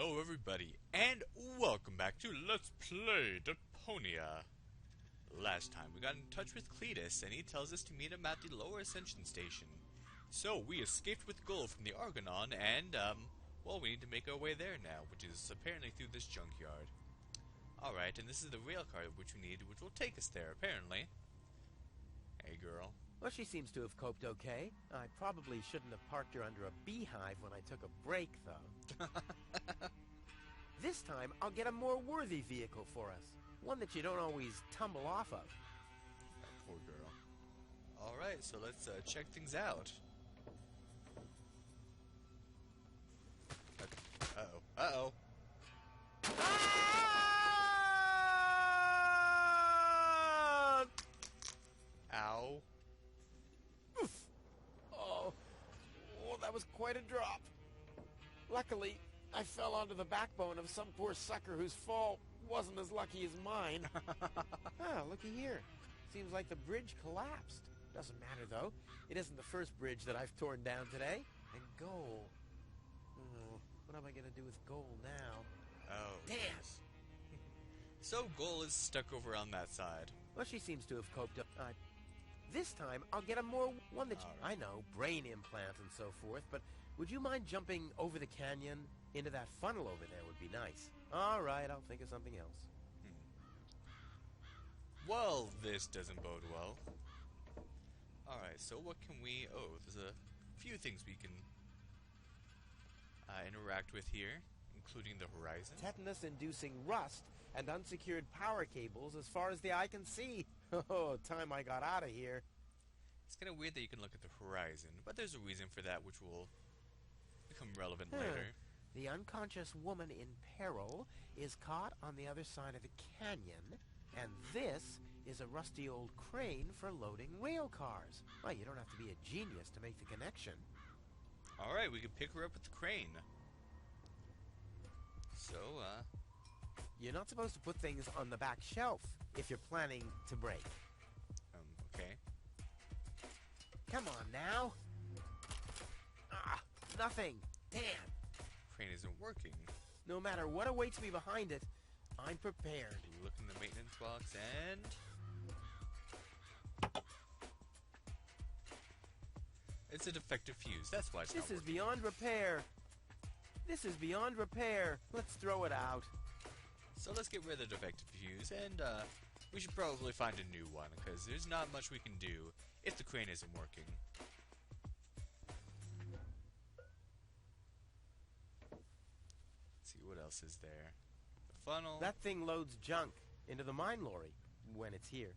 Hello everybody, and welcome back to Let's Play Deponia. Last time we got in touch with Cletus, and he tells us to meet him at the lower ascension station. So we escaped with gold from the Argonon, and, well, we need to make our way there now, which is apparently through this junkyard. Alright, and this is the rail car which we need, which will take us there, apparently. Hey girl. Well, she seems to have coped okay. I probably shouldn't have parked her under a beehive when I took a break, though. This time, I'll get a more worthy vehicle for us. One that you don't always tumble off of. That poor girl. Alright, so let's check things out. Uh-oh. Uh-oh. Ow. Oh, that was quite a drop. Luckily, I fell onto the backbone of some poor sucker whose fall wasn't as lucky as mine. Looky here. Seems like the bridge collapsed. Doesn't matter, though. It isn't the first bridge that I've torn down today. And gold. Oh, what am I going to do with gold now? Oh. Damn! Yes. So Goal is stuck over on that side. Well, she seems to have coped up. This time, I'll get a more one that Right. I know, brain implant and so forth, but would you mind jumping over the canyon? Into that funnel over there would be nice. All right, I'll think of something else. Well, this doesn't bode well. Alright, so what can we... Oh, there's a few things we can interact with here, including the horizon. Tetanus-inducing rust and unsecured power cables as far as the eye can see. Oh, time I got out of here. It's kind of weird that you can look at the horizon, but there's a reason for that which will become relevant later. The unconscious woman in peril is caught on the other side of the canyon, and this is a rusty old crane for loading rail cars. Well, you don't have to be a genius to make the connection. Alright, we can pick her up with the crane. So, You're not supposed to put things on the back shelf if you're planning to break. okay. Come on now. Nothing. Damn. Crane isn't working. No matter what awaits me behind it, I'm prepared. We look in the maintenance box and... It's a defective fuse, that's why it's not This is working. beyond repair. This is beyond repair. Let's throw it out. So let's get rid of the defective fuse, and we should probably find a new one, because there's not much we can do if the crane isn't working. Let's see, what else is there? The funnel. That thing loads junk into the mine lorry when it's here.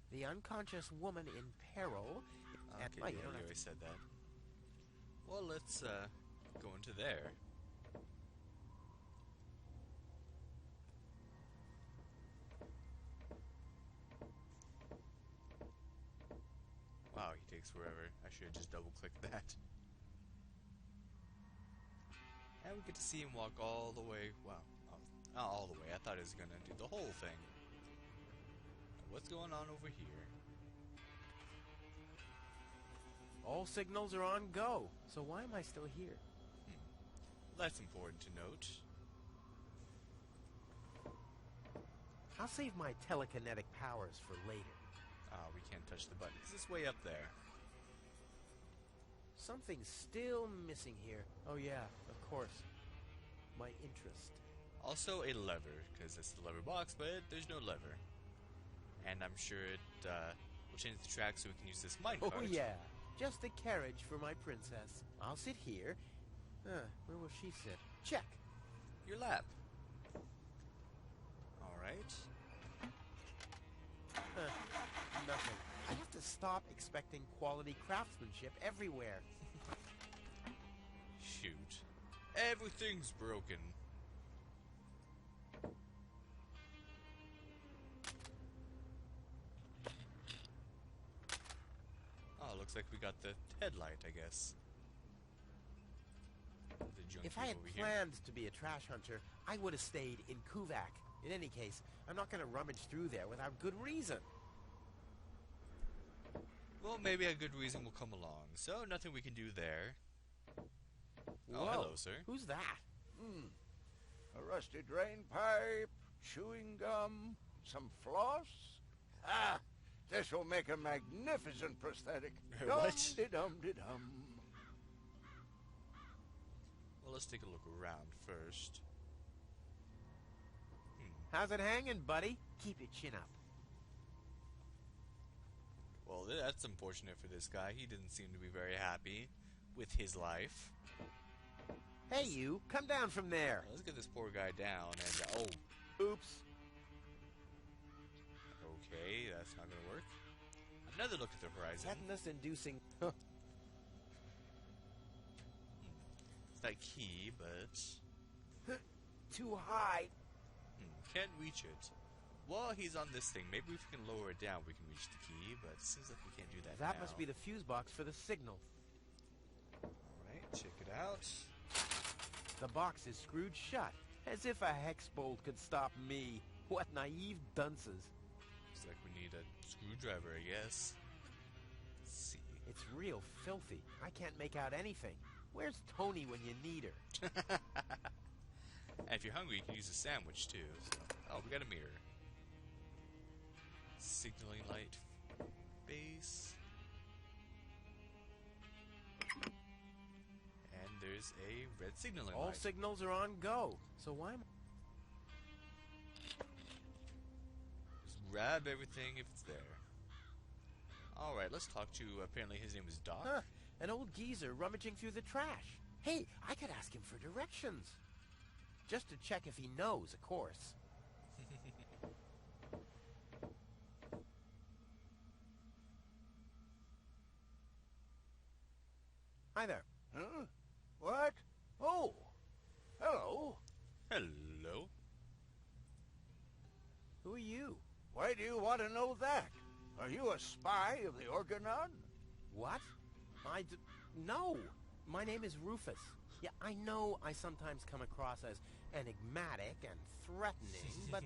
The unconscious woman in peril. Okay, Well, yeah, you don't you have always said that. Well, let's go into there. Wow, he takes forever. I should have just double-clicked that. And we get to see him walk all the way. Wow. Oh, not all the way. I thought he was going to do the whole thing. What's going on over here? All signals are on go. So why am I still here? That's important to note. I'll save my telekinetic powers for later. Ah, we can't touch the button. It's this way up there. Something's still missing here. Oh yeah, of course. My interest. Also a lever, because it's the lever box, but there's no lever. And I'm sure it will change the track so we can use this minecart. Oh yeah, just a carriage for my princess. I'll sit here. Where will she sit? Check. Your lap. Alright. Nothing. I have to stop expecting quality craftsmanship everywhere. Shoot. Everything's broken. Oh, looks like we got the headlight, I guess. The junk If I had over here. planned to be a trash hunter, I would have stayed in Kuvak. In any case, I'm not going to rummage through there without good reason. Well, maybe a good reason will come along. So, nothing we can do there. Whoa. Oh, hello, closer. Who's that? A rusty drain pipe, chewing gum, some floss. Ah, this will make a magnificent prosthetic. What? Dum-de-dum-de-dum. Well, let's take a look around first. How's it hanging, buddy? Keep your chin up. Well, that's unfortunate for this guy. He didn't seem to be very happy with his life. Hey, you, come down from there. Let's get this poor guy down and... Oops. Okay, that's not gonna work. Another look at the horizon. Tetanus-inducing... It's that key, but... Too high. Can't reach it. Well, he's on this thing. Maybe if we can lower it down, we can reach the key, but it seems like we can't do that That now. must be the fuse box for the signal. Alright, check it out. The box is screwed shut, as if a hex bolt could stop me. What naive dunces. Looks like we need a screwdriver, I guess. Let's see. It's real filthy. I can't make out anything. Where's Tony when you need her? And if you're hungry, you can use a sandwich, too. So. Oh, we got a mirror. Signaling light. Base. And there's a red signaling light. All signals are on go. So why am Just grab everything if it's there. Alright, let's talk to, apparently his name is Doc. Huh, an old geezer rummaging through the trash. Hey, I could ask him for directions. Just to check if he knows, of course. Hi there. Huh? What? Oh, hello. Hello. Who are you? Why do you want to know that? Are you a spy of the Organon? What? No. My name is Rufus. Yeah, I know I sometimes come across as enigmatic and threatening, but...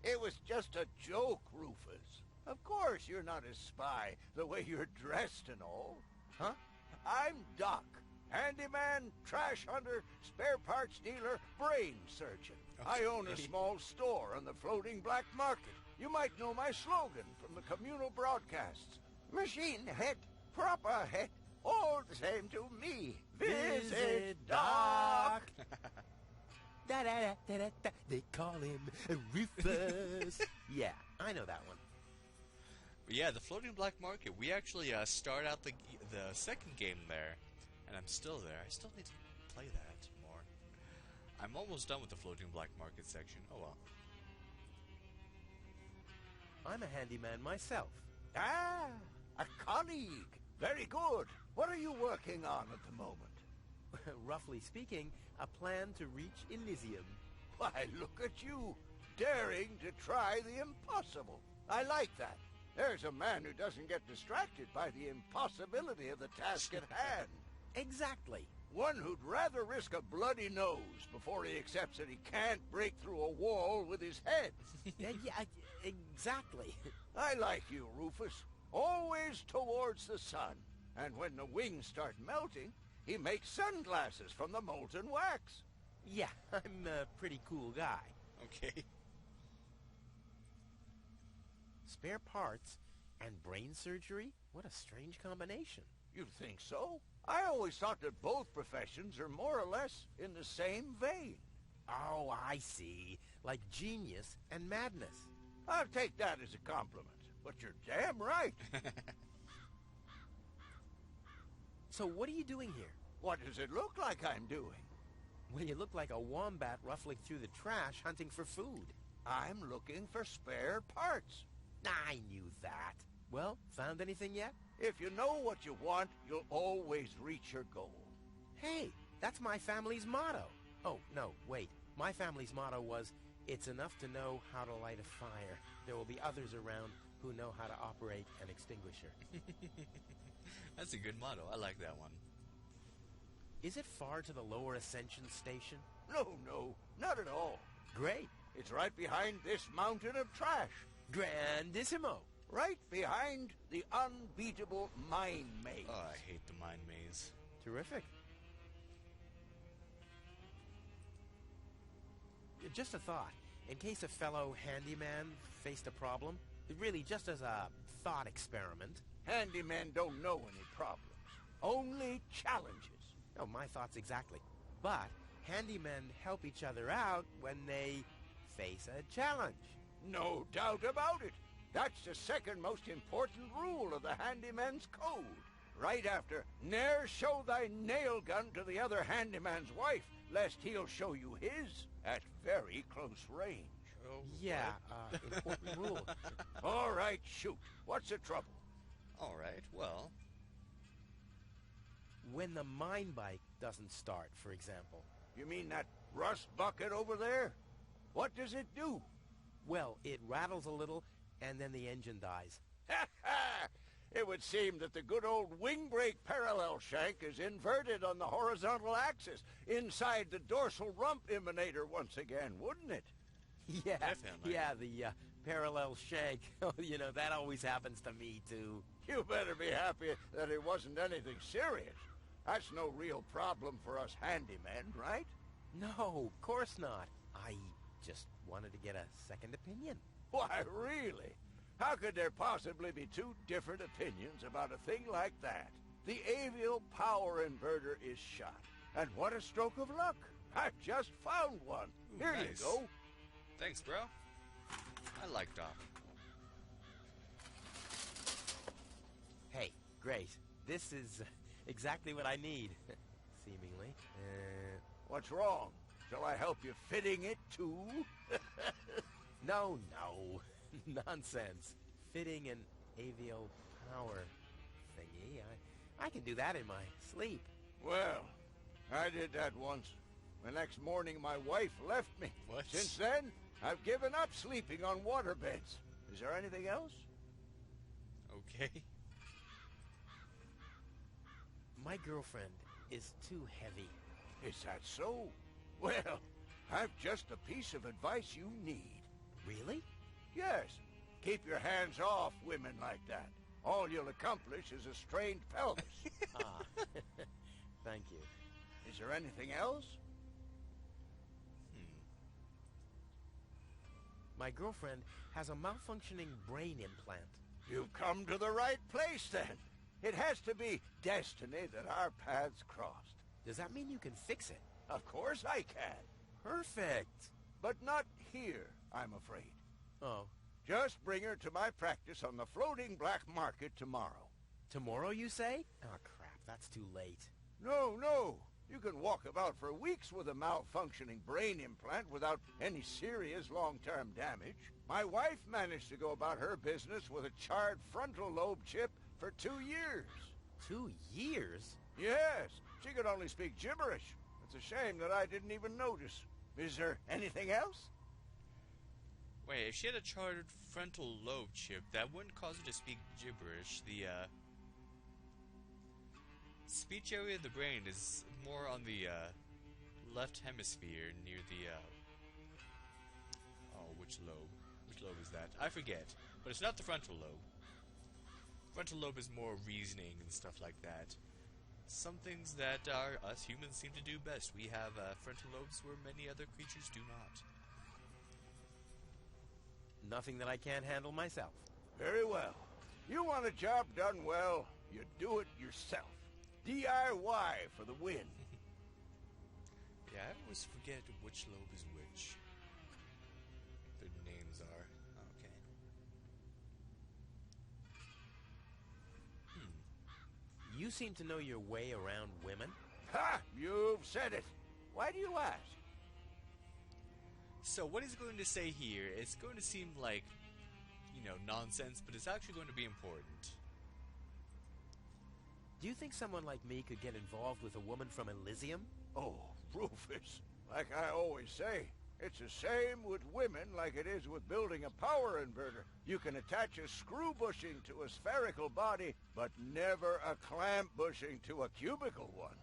It was just a joke, Rufus. Of course you're not a spy, the way you're dressed and all. Huh? I'm Doc. Handyman, trash hunter, spare parts dealer, brain surgeon. I own a small store on the floating black market. You might know my slogan from the communal broadcasts. Machine head, proper head, all the same to me. Visit Doc. Da-da-da-da-da. They call him Rufus. Yeah, I know that one. But yeah, the floating black market. We actually start out the second game there, and I'm still there. I still need to play that more. I'm almost done with the floating black market section. Oh well. I'm a handyman myself. Ah, a colleague. Very good. What are you working on at the moment? Roughly speaking, a plan to reach Elysium. Why, look at you, daring to try the impossible. I like that. There's a man who doesn't get distracted by the impossibility of the task at hand. Exactly. One who'd rather risk a bloody nose before he accepts that he can't break through a wall with his head. Yeah, exactly. I like you, Rufus. Always towards the sun. And when the wings start melting, he makes sunglasses from the molten wax. Yeah, I'm a pretty cool guy. Okay. Spare parts and brain surgery? What a strange combination. You think so? I always thought that both professions are more or less in the same vein. Oh, I see. Like genius and madness. I'll take that as a compliment, but you're damn right. So what are you doing here? What does it look like I'm doing? Well, you look like a wombat ruffling through the trash hunting for food. I'm looking for spare parts. I knew that. Well, found anything yet? If you know what you want, you'll always reach your goal. Hey, that's my family's motto. Oh, no, wait. My family's motto was, it's enough to know how to light a fire. There will be others around who know how to operate an extinguisher. That's a good motto. I like that one. Is it far to the lower Ascension station? No, not at all. Great. It's right behind this mountain of trash. Grandissimo. Right behind the unbeatable mine maze. Oh, I hate the mine maze. Terrific. just a thought. In case a fellow handyman faced a problem, really just as a thought experiment. Handymen don't know any problems. Only challenges. Oh, my thoughts exactly. But handymen help each other out when they face a challenge. No doubt about it. That's the second most important rule of the handyman's code. Right after, ne'er show thy nail gun to the other handyman's wife, lest he'll show you his at very close range. Oh, Yeah, important rule. All right, shoot. What's the trouble? Alright, well... When the mine bike doesn't start, for example. You mean that rust bucket over there? What does it do? Well, it rattles a little, and then the engine dies. Ha ha! It would seem that the good old wing brake parallel shank is inverted on the horizontal axis inside the dorsal rump emanator once again, wouldn't it? Yeah, Definitely. yeah, the parallel shank. You know, that always happens to me, too. You better be happy that it wasn't anything serious. That's no real problem for us handymen, right? No, of course not. I just wanted to get a second opinion. Why, really? How could there possibly be two different opinions about a thing like that? The avial power inverter is shot. And what a stroke of luck. I just found one. Ooh, Here nice. you go. Thanks, bro. I like Doc. Hey, great. This is exactly what I need, seemingly. What's wrong? Shall I help you fitting it too? No. Nonsense. Fitting an avial power thingy. I can do that in my sleep. Well, I did that once. The next morning my wife left me. What? Since then, I've given up sleeping on waterbeds. Is there anything else? Okay. My girlfriend is too heavy. Is that so? Well, I've just a piece of advice you need. Really? Yes. Keep your hands off women like that. All you'll accomplish is a strained pelvis. Ah, thank you. Is there anything else? My girlfriend has a malfunctioning brain implant. You've come to the right place, then. It has to be destiny that our paths crossed. Does that mean you can fix it? Of course I can. Perfect. But not here, I'm afraid. Oh, Just bring her to my practice on the floating black market tomorrow. tomorrow you say? Oh, crap, that's too late. No. You can walk about for weeks with a malfunctioning brain implant without any serious long-term damage. My wife managed to go about her business with a charred frontal lobe chip for 2 years. 2 years? Yes, she could only speak gibberish. It's a shame that I didn't even notice. Is there anything else? Wait, if she had a charred frontal lobe chip, that wouldn't cause her to speak gibberish. The, speech area of the brain is more on the, left hemisphere near the, oh, which lobe? Which lobe is that? I forget. But it's not the frontal lobe. Frontal lobe is more reasoning and stuff like that. Some things that us humans seem to do best. We have, frontal lobes where many other creatures do not. Nothing that I can't handle myself. Very well. You want a job done well, you do it yourself. DIY for the win. Yeah, I always forget which lobe is which. Their names are. Okay. You seem to know your way around women. Ha! You've said it. Why do you ask? So what he's going to say here, it's going to seem like, you know, nonsense, but it's actually going to be important. Do you think someone like me could get involved with a woman from Elysium? Oh, Rufus, like I always say, it's the same with women like it is with building a power inverter. You can attach a screw bushing to a spherical body, but never a clamp bushing to a cubical one.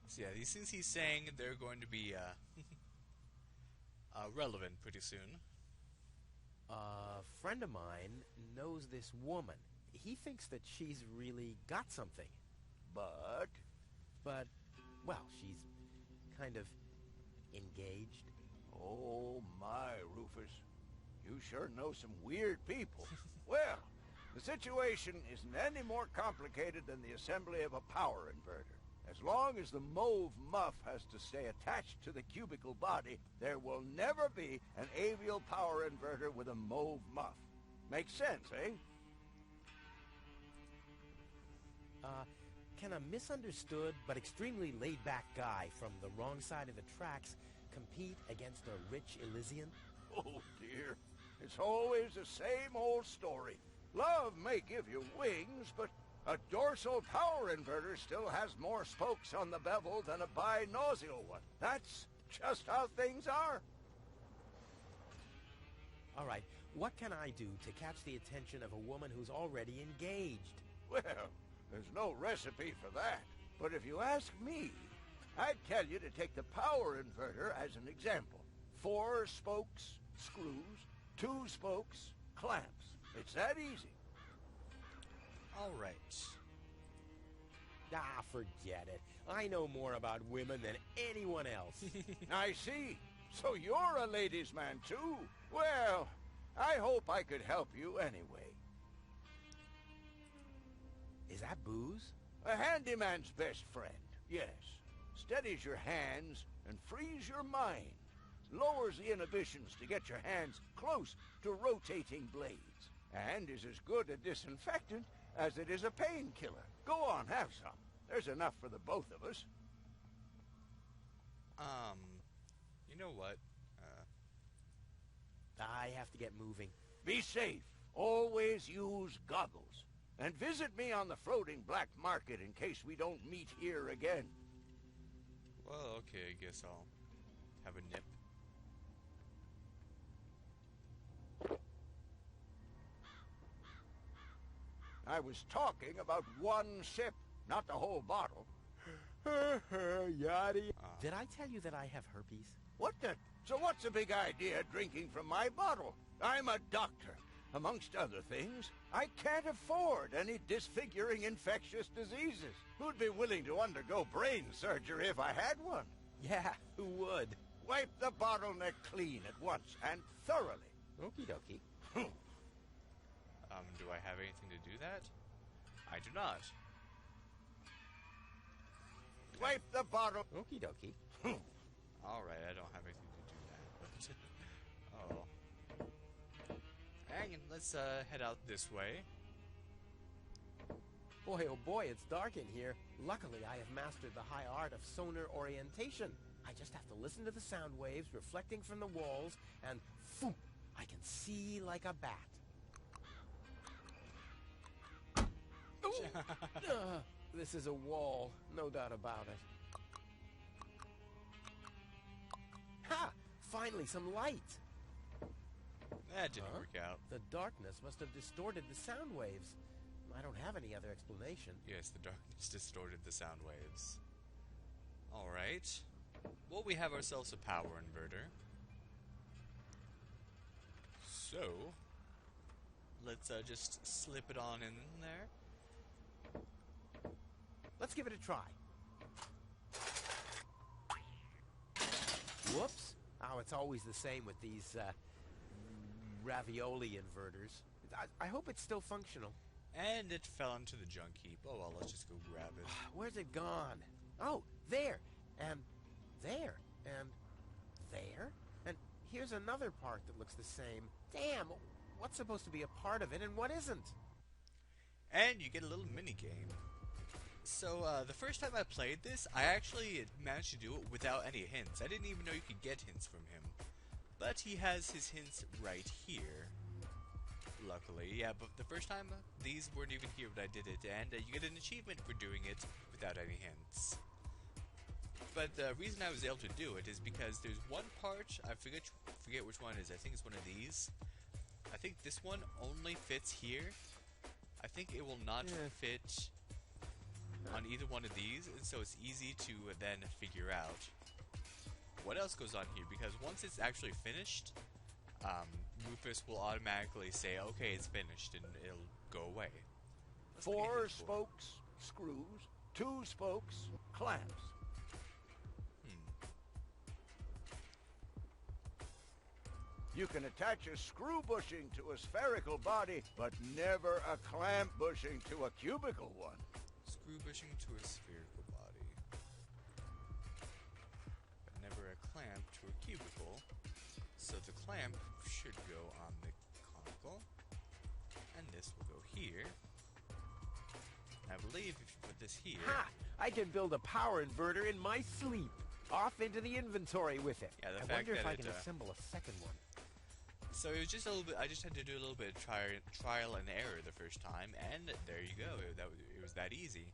So yeah, these things he's saying, they're going to be, relevant pretty soon. A friend of mine knows this woman. He thinks that she's really got something. But But, well, she's kind of engaged? Oh, my, Rufus. You sure know some weird people. Well, the situation isn't any more complicated than the assembly of a power inverter. As long as the mauve muff has to stay attached to the cubicle body, there will never be an avial power inverter with a mauve muff. Makes sense, eh? Can a misunderstood but extremely laid-back guy from the wrong side of the tracks compete against a rich Elysian? Oh, dear. It's always the same old story. Love may give you wings, but a dorsal power inverter still has more spokes on the bevel than a binossial one. That's just how things are. All right, what can I do to catch the attention of a woman who's already engaged? Well, there's no recipe for that. But if you ask me, I'd tell you to take the power inverter as an example. 4 spokes, screws, 2 spokes, clamps. It's that easy. Alright. Ah, forget it. I know more about women than anyone else. I see. So you're a ladies' man, too? Well, I hope I could help you anyway. Is that booze? A handyman's best friend, yes. Steadies your hands and frees your mind. Lowers the inhibitions to get your hands close to rotating blades. And is as good a disinfectant as it is a painkiller. Go on, have some. There's enough for the both of us. You know what? I have to get moving. Be safe. Always use goggles. And visit me on the floating black market in case we don't meet here again. Well, okay, I guess I'll have a nip. I was talking about one sip, not the whole bottle. Yachty. Did I tell you that I have herpes? What the? So what's the big idea drinking from my bottle? I'm a doctor. Amongst other things, I can't afford any disfiguring infectious diseases. Who'd be willing to undergo brain surgery if I had one? Yeah, who would? Wipe the bottleneck clean at once and thoroughly. Okie dokie. Do I have anything to do that? I do not. Wipe the bottle. Okie dokie. Alright, I don't have anything to do that. Oh. Hang on, let's head out this way. Boy, oh boy, it's dark in here. Luckily, I have mastered the high art of sonar orientation. I just have to listen to the sound waves reflecting from the walls, and phoom, I can see like a bat. This is a wall, no doubt about it. Ha! Finally, some light! That didn't work out. The darkness must have distorted the sound waves. I don't have any other explanation. Yes, the darkness distorted the sound waves. Alright. Well, we have ourselves a power inverter. So, let's just slip it on in there. Let's give it a try. Whoops. Oh, it's always the same with these ravioli inverters. I hope it's still functional. And it fell into the junk heap. Oh well, let's just go grab it. Where's it gone? Oh, there. And there. And there. And here's another part that looks the same. Damn, what's supposed to be a part of it and what isn't? And you get a little mini game. So, the first time I played this, I actually managed to do it without any hints. I didn't even know you could get hints from him. But he has his hints right here. Luckily, yeah, but the first time, these weren't even here when I did it, and you get an achievement for doing it without any hints. But the reason I was able to do it is because there's one part, I forget which one it is, I think it's one of these. I think this one only fits here. I think it will not fit on either one of these, and so it's easy to then figure out what else goes on here, because once it's actually finished, Rufus will automatically say, okay, it's finished, and it'll go away. 4 spokes, screws, 2 spokes, clamps. You can attach a screw bushing to a spherical body, but never a clamp bushing to a cubical one. Screw bushing to a spherical body. But never a clamp to a cubicle. So the clamp should go on the conical. And this will go here. I believe if you put this here... Ha! I can build a power inverter in my sleep. Off into the inventory with it. Yeah, I wonder if I can assemble a second one. So it was just a little bit. I just had to do a little bit of trial and error the first time, and there you go. It was that easy.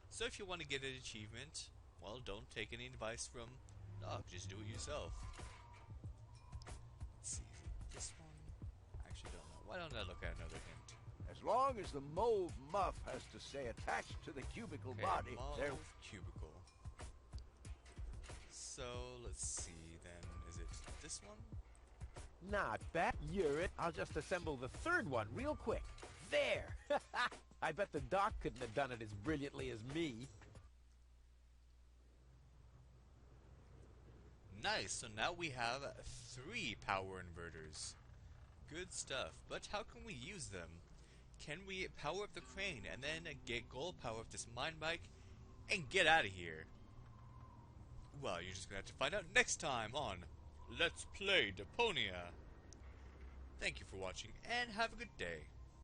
So if you want to get an achievement, well, don't take any advice from Doc. Just do it yourself. Let's see, is it this one? I actually don't know. Why don't I look at another hint? As long as the mauve muff has to stay attached to the cubicle Okay, body, there... cubicle. So let's see then. Is it this one? Not bad. You're it. I'll just assemble the third one real quick. There! I bet the Doc couldn't have done it as brilliantly as me. Nice, so now we have 3 power inverters. Good stuff, but how can we use them? Can we power up the crane and then get gold power up this mine bike and get out of here? Well, you're just gonna have to find out next time on Let's Play Deponia. Thank you for watching and have a good day.